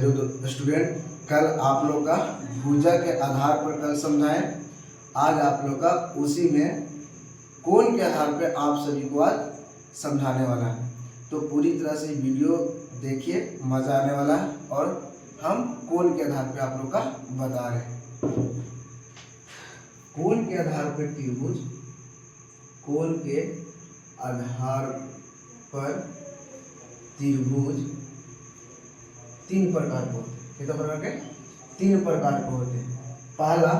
Hello student, कल आप लोग का भुजा के आधार पर कल समझाएं। आज आप लोग का उसी में कोण के आधार पर आप सभी को आज समझाने वाला है। तो पूरी तरह से वीडियो देखिए, मजा आने वाला है। और हम कोण के आधार पर आप लोग का बता रहे हैं। कोण के आधार पर त्रिभुज, कोण के आधार पर त्रिभुज तीन प्रकार के होते हैं। कितने प्रकार के? तीन प्रकार के होते हैं। पहला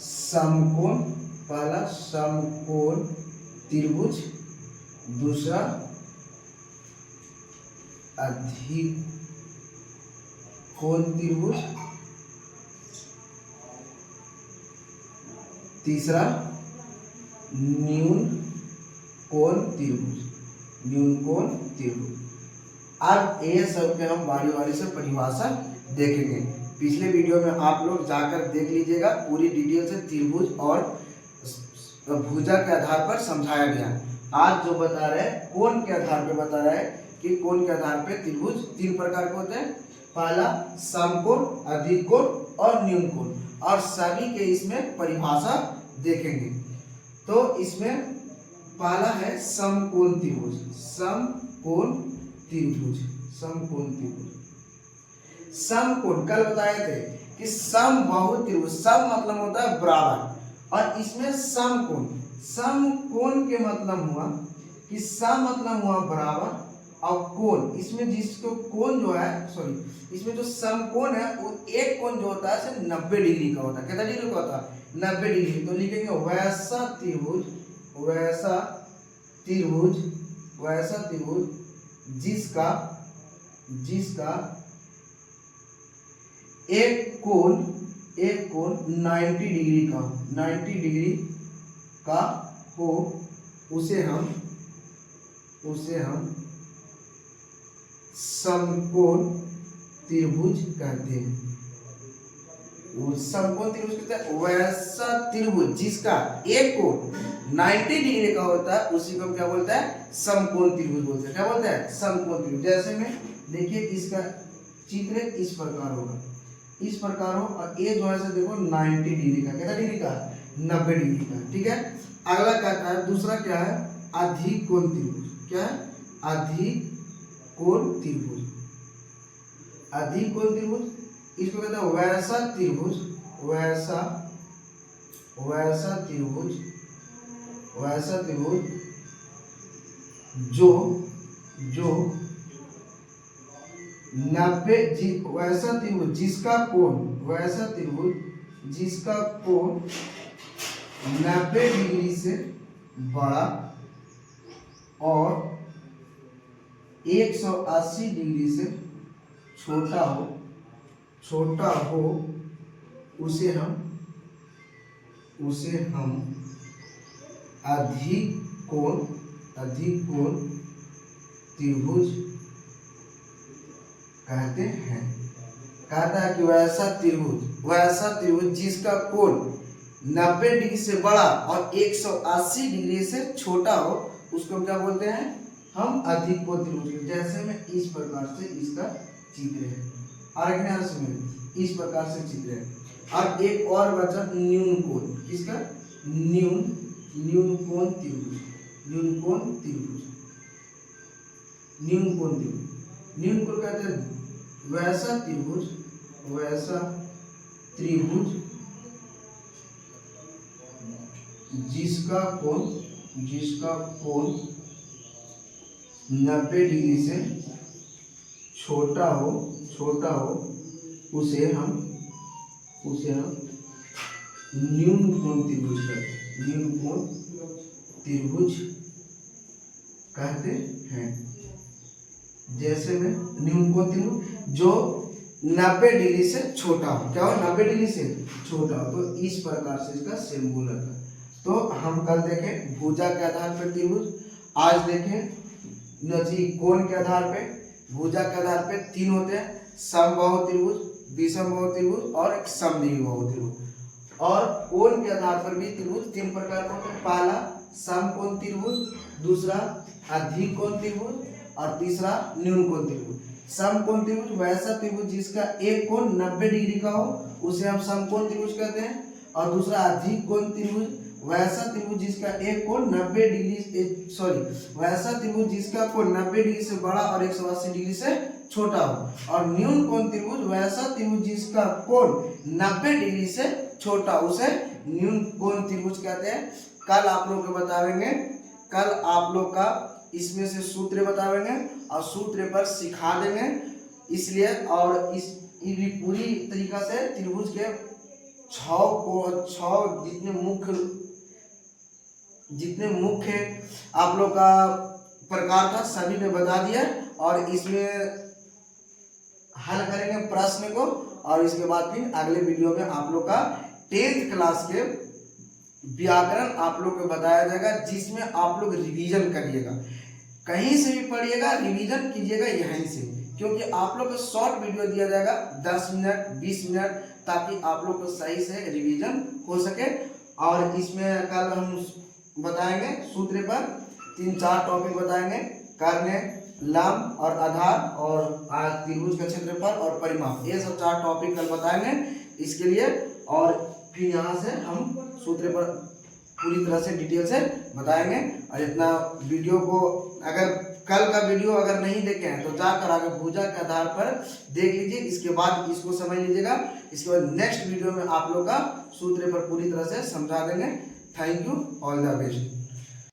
समकोण त्रिभुज, दूसरा अधिक कोण त्रिभुज, तीसरा न्यून कोण त्रिभुज। न्यून कोण त्रिभुज। अब ये सब के हम बारी से परिभाषा देखेंगे। पिछले वीडियो में आप लोग जाकर देख लीजिएगा, पूरी डिटेल से त्रिभुज और भुजा के आधार पर समझाया गया। आज जो बता रहे हैं कोण के आधार पर बता रहे हैं कि कोण के आधार पर त्रिभुज तीन प्रकार के होते हैं। पहला समकोण, अधिक कोण और न्यून कोण, और सभी के इसमें परिभाषा देखेंगे। तो इसमें पहला है समकोण त्रिभुज। समकोण त्रिभुज, समकोण त्रिभुज। समकोण कल बताए थे कि समबाहु त्रिभुज, सम मतलब होता है बराबर, और इसमें समकोण, समकोण के मतलब हुआ कि सम मतलब हुआ बराबर, और कोण इसमें जिसको कोण जो है इसमें जो समकोण है वो एक कोण जो होता है 90 डिग्री का होता है। कितना डिग्री का होता है? 90 डिग्री। तो लिखेंगे वैसा त्रिभुज, वैसा त्रिभुज, वैसा त्रिभुज जिसका एक कोण 90 डिग्री का हो, 90 डिग्री का हो, उसे हम समकोण त्रिभुज कहते हैं। समकोण त्रिभुज कहते हैं वैसा त्रिभुज जिसका एक कोण 90 डिग्री का होता है, उसी को हम क्या बोलते हैं? समकोण त्रिभुज बोलते हैं। क्या बोलते हैं? समकोण त्रिभुज। जैसे में देखिए इसका चित्र इस प्रकार होगा, इस प्रकार हो, और ये जो है देखो 90 डिग्री का। कितना डिग्री का? 90 डिग्री का। ठीक है। अगला क्या है? दूसरा क्या है? अधिक कोण त्रिभुज। क्या है? अधिक कोण त्रिभुज। अधिक कोण त्रिभुज इसको कहते हैं वैसा त्रिभुज, वैसा त्रिभुज जो 90 वैसा त्रिभुज जिसका कोण 90 डिग्री से बड़ा और 180 डिग्री से छोटा हो, उसे हम अधिक कोण त्रिभुज कहते हैं। कहता है कि वैसा त्रिभुज जिसका कोण 90 डिग्री से बड़ा और 180 डिग्री से छोटा हो, उसको हम क्या बोलते हैं? हम अधिक कोण त्रिभुज। जैसे में इस प्रकार से इसका चित्र है, और इस प्रकार से चित्र है। अब एक और बचा न्यून कोण। किसका? न्यून कोण त्रिभुज। न्यून कोण कहते हैं वैसा त्रिभुज जिसका कोण 90 डिग्री से छोटा हो, उसे हम न्यून कोण त्रिभुज कहते हैं। न्यून कोण त्रिभुज कहते हैं। जैसे में न्यून कोण त्रिभुज जो 90 डिग्री से छोटा हो। क्या हो? 90 डिग्री से छोटा हो। तो इस प्रकार से इसका सिंबल है। तो हम कल देखें भुजा के आधार पर त्रिभुज, आज देखें नजीक कोण के आधार पे। भुजा के आधार पे तीन होते हैं, समबाहु त्रिभुज, विषमबाहु त्रिभुज और एक समद्विबाहु त्रिभुज। और कोण के आधार पर भी त्रिभुज तीन प्रकार के होते हैं। पहला समकोण त्रिभुज, दूसरा अधिक कोण त्रिभुज और तीसरा न्यून कोण त्रिभुज। समकोण त्रिभुज वैसा त्रिभुज जिसका एक कोण 90 डिग्री का हो उसे हम समकोण त्रिभुज कहते हैं। और दूसरा अधिक कोण त्रिभुज वैसा त्रिभुज जिसका एक कोण 90 डिग्री वैसा त्रिभुज जिसका कोण 90 डिग्री से बड़ा और 180 डिग्री से छोटा हो। और न्यून कोण त्रिभुज वैसा त्रिभुज जिसका कोण 90 डिग्री से छोटा उसे न्यून कोण त्रिभुज कहते हैं। कल आप लोग को बताएंगे, कल आप लोग का इसमें से सूत्र बताएंगे और सूत्र पर सिखा देंगे, इसलिए और इस पूरी तरीका से त्रिभुज के 6 जितने मुख्य आप लोग का प्रकार था सभी ने बता दिया। और इसमें हल करेंगे प्रश्न को और इसके बाद फिर अगले वीडियो में आप लोग का 10th क्लास के व्याकरण आप लोग को बताया जाएगा, जिसमें आप लोग रिवीजन करिएगा। कहीं से भी पढ़िएगा रिवीजन कीजिएगा यहीं से, क्योंकि आप लोग को शॉर्ट वीडियो दिया जाएगा 10 मिनट 20 मिनट, ताकि आप लोग को सही से रिवीजन हो सके। और इसमें कल हम बताएंगे सूत्र पर 3-4 टॉपिक बताएंगे, कर्ण, लंब और आधार और त्रिभुज का क्षेत्रफल और परिमाप, ये सब 4 टॉपिक कल बताएंगे इसके लिए। और फिर यहाँ से हम सूत्र पर पूरी तरह से डिटेल से बताएंगे। और इतना वीडियो को अगर कल का वीडियो अगर नहीं देखे हैं तो जाकर आगे भुजा के आधार पर देख लीजिए, इसके बाद इसको समझ लीजिएगा। इसके बाद नेक्स्ट वीडियो में आप लोग का सूत्र पर पूरी तरह से समझा देंगे। Thank you, all the best.